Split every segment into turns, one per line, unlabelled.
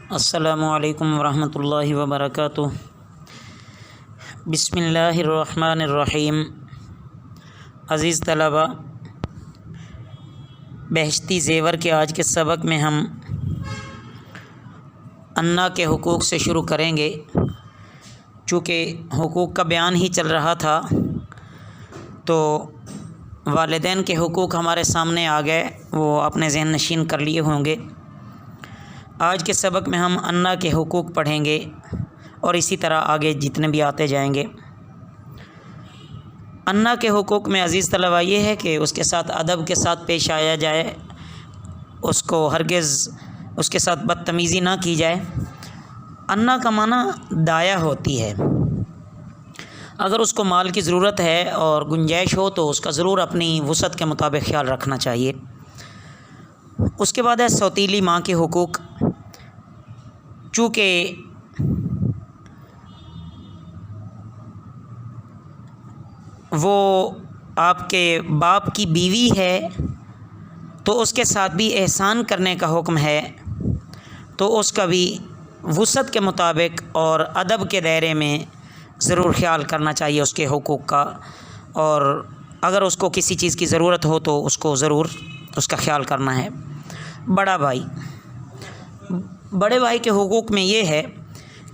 السلام علیکم ورحمۃ اللہ وبرکاتہ۔ بسم اللہ الرحمن الرحیم۔ عزیز طلباء، بہشتی زیور کے آج کے سبق میں ہم انا کے حقوق سے شروع کریں گے۔ چونکہ حقوق کا بیان ہی چل رہا تھا تو والدین کے حقوق ہمارے سامنے آ گئے، وہ اپنے ذہن نشین کر لیے ہوں گے۔ آج کے سبق میں ہم انا کے حقوق پڑھیں گے اور اسی طرح آگے جتنے بھی آتے جائیں گے۔ انا کے حقوق میں عزیز طلباء یہ ہے کہ اس کے ساتھ ادب کے ساتھ پیش آیا جائے، اس کو ہرگز اس کے ساتھ بدتمیزی نہ کی جائے۔ انا کا معنی دایا ہوتی ہے۔ اگر اس کو مال کی ضرورت ہے اور گنجائش ہو تو اس کا ضرور اپنی وسعت کے مطابق خیال رکھنا چاہیے۔ اس کے بعد ہے سوتیلی ماں کے حقوق۔ چونکہ وہ آپ کے باپ کی بیوی ہے تو اس کے ساتھ بھی احسان کرنے کا حکم ہے، تو اس کا بھی وسعت کے مطابق اور ادب کے دائرے میں ضرور خیال کرنا چاہیے اس کے حقوق کا، اور اگر اس کو کسی چیز کی ضرورت ہو تو اس کو ضرور اس کا خیال کرنا ہے۔ بڑا بھائی، بڑے بھائی کے حقوق میں یہ ہے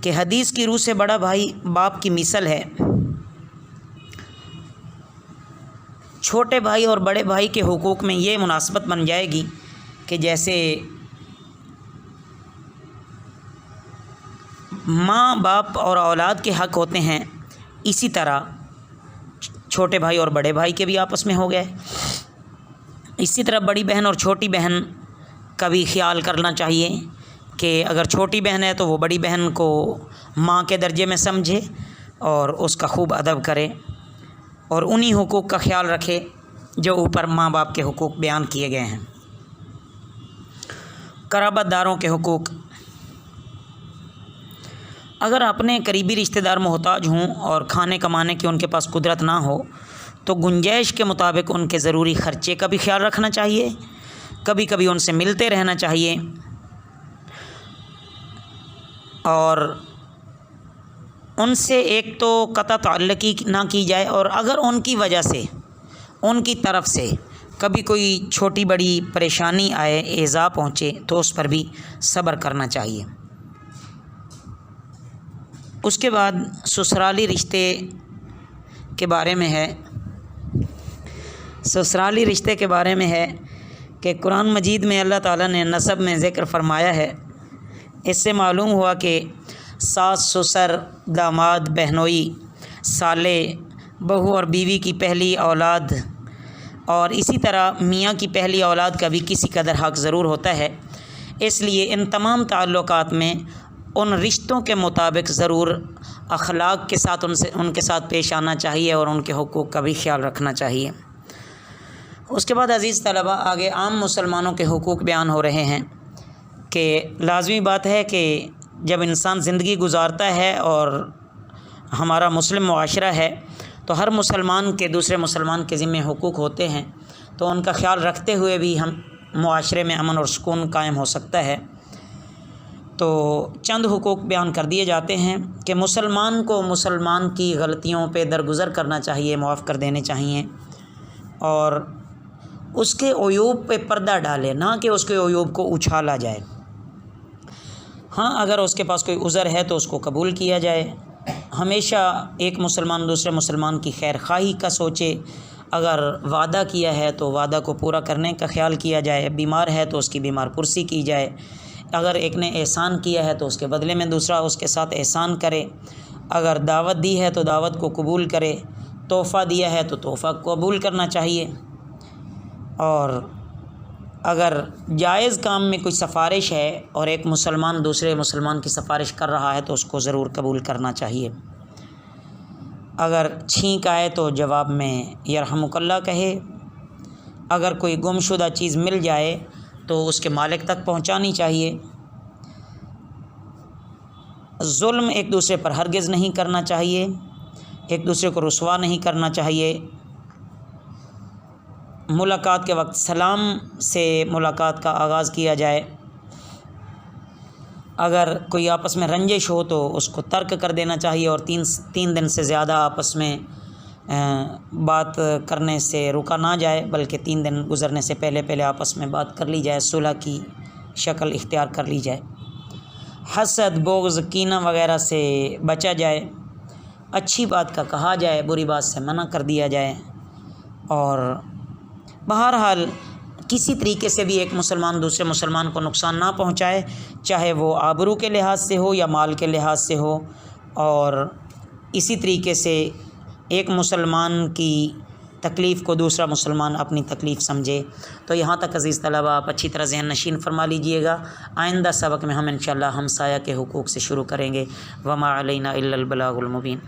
کہ حدیث کی روح سے بڑا بھائی باپ کی مثل ہے۔ چھوٹے بھائی اور بڑے بھائی کے حقوق میں یہ مناسبت بن جائے گی کہ جیسے ماں باپ اور اولاد کے حق ہوتے ہیں، اسی طرح چھوٹے بھائی اور بڑے بھائی کے بھی آپس میں ہو گئے۔ اسی طرح بڑی بہن اور چھوٹی بہن کا بھی خیال کرنا چاہیے کہ اگر چھوٹی بہن ہے تو وہ بڑی بہن کو ماں کے درجے میں سمجھے اور اس کا خوب ادب کرے، اور انہی حقوق کا خیال رکھے جو اوپر ماں باپ کے حقوق بیان کیے گئے ہیں۔ قرابت داروں کے حقوق۔ اگر اپنے قریبی رشتہ دار محتاج ہوں اور کھانے کمانے کی ان کے پاس قدرت نہ ہو تو گنجائش کے مطابق ان کے ضروری خرچے کا بھی خیال رکھنا چاہیے، کبھی کبھی ان سے ملتے رہنا چاہیے، اور ان سے ایک تو قطع تعلقی نہ کی جائے، اور اگر ان کی وجہ سے ان کی طرف سے کبھی کوئی چھوٹی بڑی پریشانی آئے، ایذا پہنچے تو اس پر بھی صبر کرنا چاہیے۔ اس کے بعد سسرالی رشتے کے بارے میں ہے۔ سسرالی رشتے کے بارے میں ہے کہ قرآن مجید میں اللہ تعالیٰ نے نسب میں ذکر فرمایا ہے۔ اس سے معلوم ہوا کہ ساس، سسر، داماد، بہنوئی، سالے، بہو اور بیوی کی پہلی اولاد اور اسی طرح میاں کی پہلی اولاد کا بھی کسی قدر حق ضرور ہوتا ہے۔ اس لیے ان تمام تعلقات میں ان رشتوں کے مطابق ضرور اخلاق کے ساتھ ان کے ساتھ پیش آنا چاہیے اور ان کے حقوق کا بھی خیال رکھنا چاہیے۔ اس کے بعد عزیز طلباء، آگے عام مسلمانوں کے حقوق بیان ہو رہے ہیں کہ لازمی بات ہے کہ جب انسان زندگی گزارتا ہے اور ہمارا مسلم معاشرہ ہے تو ہر مسلمان کے دوسرے مسلمان کے ذمہ حقوق ہوتے ہیں، تو ان کا خیال رکھتے ہوئے بھی ہم معاشرے میں امن اور سکون قائم ہو سکتا ہے۔ تو چند حقوق بیان کر دیے جاتے ہیں کہ مسلمان کو مسلمان کی غلطیوں پہ درگزر کرنا چاہیے، معاف کر دینے چاہیے، اور اس کے عیوب پہ پردہ ڈالے، نہ کہ اس کے عیوب کو اچھالا جائے۔ ہاں، اگر اس کے پاس کوئی عذر ہے تو اس کو قبول کیا جائے۔ ہمیشہ ایک مسلمان دوسرے مسلمان کی خیر خواہی کا سوچے، اگر وعدہ کیا ہے تو وعدہ کو پورا کرنے کا خیال کیا جائے، بیمار ہے تو اس کی بیمار پرسی کی جائے، اگر ایک نے احسان کیا ہے تو اس کے بدلے میں دوسرا اس کے ساتھ احسان کرے، اگر دعوت دی ہے تو دعوت کو قبول کرے، تحفہ دیا ہے تو تحفہ قبول کرنا چاہیے، اور اگر جائز کام میں کوئی سفارش ہے اور ایک مسلمان دوسرے مسلمان کی سفارش کر رہا ہے تو اس کو ضرور قبول کرنا چاہیے۔ اگر چھینک آئے تو جواب میں یرحمک اللہ کہے، اگر کوئی گم شدہ چیز مل جائے تو اس کے مالک تک پہنچانی چاہیے۔ ظلم ایک دوسرے پر ہرگز نہیں کرنا چاہیے، ایک دوسرے کو رسوا نہیں کرنا چاہیے۔ ملاقات کے وقت سلام سے ملاقات کا آغاز کیا جائے۔ اگر کوئی آپس میں رنجش ہو تو اس کو ترک کر دینا چاہیے، اور تین دن سے زیادہ آپس میں بات کرنے سے رکا نہ جائے، بلکہ 3 دن گزرنے سے پہلے آپس میں بات کر لی جائے، صلح کی شکل اختیار کر لی جائے۔ حسد، بغض، کینہ وغیرہ سے بچا جائے، اچھی بات کا کہا جائے، بری بات سے منع کر دیا جائے، اور بہرحال کسی طریقے سے بھی ایک مسلمان دوسرے مسلمان کو نقصان نہ پہنچائے، چاہے وہ آبرو کے لحاظ سے ہو یا مال کے لحاظ سے ہو، اور اسی طریقے سے ایک مسلمان کی تکلیف کو دوسرا مسلمان اپنی تکلیف سمجھے۔ تو یہاں تک عزیز طلبہ آپ اچھی طرح ذہن نشین فرما لیجئے گا۔ آئندہ سبق میں ہم انشاءاللہ ہمسایہ کے حقوق سے شروع کریں گے۔ وما علینا الا البلاغ المبین۔